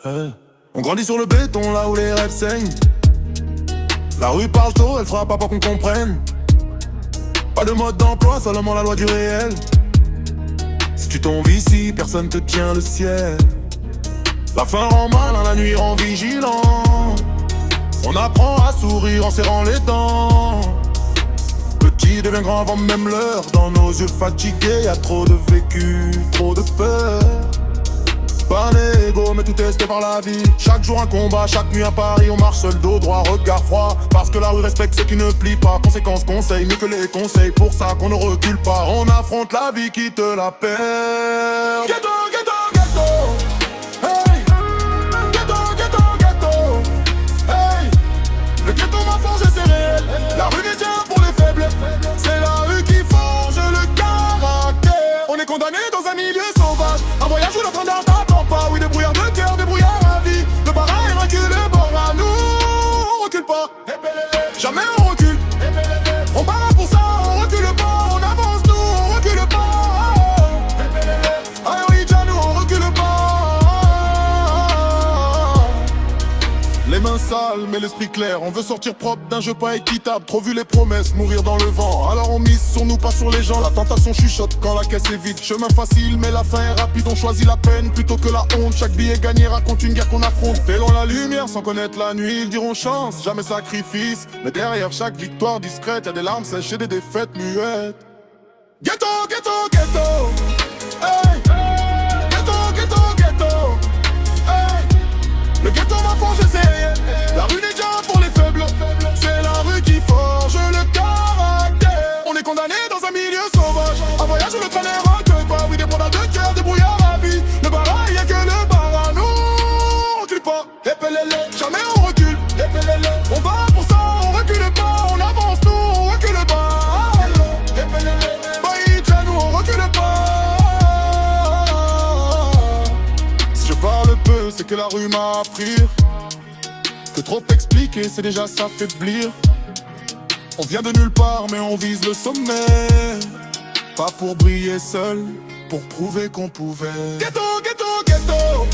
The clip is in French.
On grandit sur le béton, là où les rêves saignent. La rue parle tôt, elle fera pas pour qu'on comprenne. Pas de mode d'emploi, seulement la loi du réel. Si tu tombes ici, personne te tient le ciel. La faim rend malin, la nuit rend vigilant. On apprend à sourire en serrant les dents. Petit devient grand avant même l'heure. Dans nos yeux fatigués, y'a trop de vécu, trop de peur. Pas négo, mais tout est testé par la vie. Chaque jour un combat, chaque nuit à Paris. On marche seul, dos droit, regard froid. Parce que la rue respecte ceux qui ne plient pas. Conséquences, conseils, mieux que les conseils. Pour ça qu'on ne recule pas. On affronte la vie qui te la perd. Ghetto, ghetto, ghetto. Hey. Ghetto, ghetto, ghetto. Hey. Le ghetto m'a forgé, c'est réel. La rue n'est bien pour les faibles. C'est la rue qui forge le caractère. On est condamné dans un milieu sauvage. Un voyage où la fin d'un t'attend pas. Oui, débrouillard de cœur, débrouillard à vie. Le barrage est vaincu, le bord à nous. On recule pas. Jamais on recule. On part pour ça, on recule pas. On avance nous, on recule pas. Ah oui, déjà nous, on recule pas. Les mains sales, mais l'esprit clair. On veut sortir propre d'un jeu pas équitable. Trop vu les promesses, mourir dans le vent. Alors on mise sur nous, pas sur les gens. La tentation chuchote quand la caisse est vide. Chemin facile, mais la fin est rapide. On choisit la peine plutôt que la honte. Chaque billet gagné raconte une guerre qu'on affronte. Pélons la lumière sans connaître la nuit. Ils diront chance, jamais sacrifice. Mais derrière chaque victoire discrète, y'a des larmes sèches et des défaites muettes. Ghetto, ghetto, ghetto. Hey. Ghetto, ghetto, ghetto. Hey. Le ghetto m'a forgé, c'est réel. La rue n'est déjà pour les faibles. C'est la rue qui forge le caractère. On est condamné dans un milieu sauvage. Un voyage où le train n'est que pas. Oui, des bordels de cœur, débrouillard à vie. Le barrage, y'a que le bar à nous. On recule pas, épelele. Jamais on recule, épelele. On va pour ça, on recule pas. On avance nous, on recule pas. Épelele. Baïdja, nous, on recule pas. Si je parle peu, c'est que la rue m'a appris que trop expliquer, c'est déjà s'affaiblir. On vient de nulle part, mais on vise le sommet. Pas pour briller seul, pour prouver qu'on pouvait. Ghetto, ghetto, ghetto.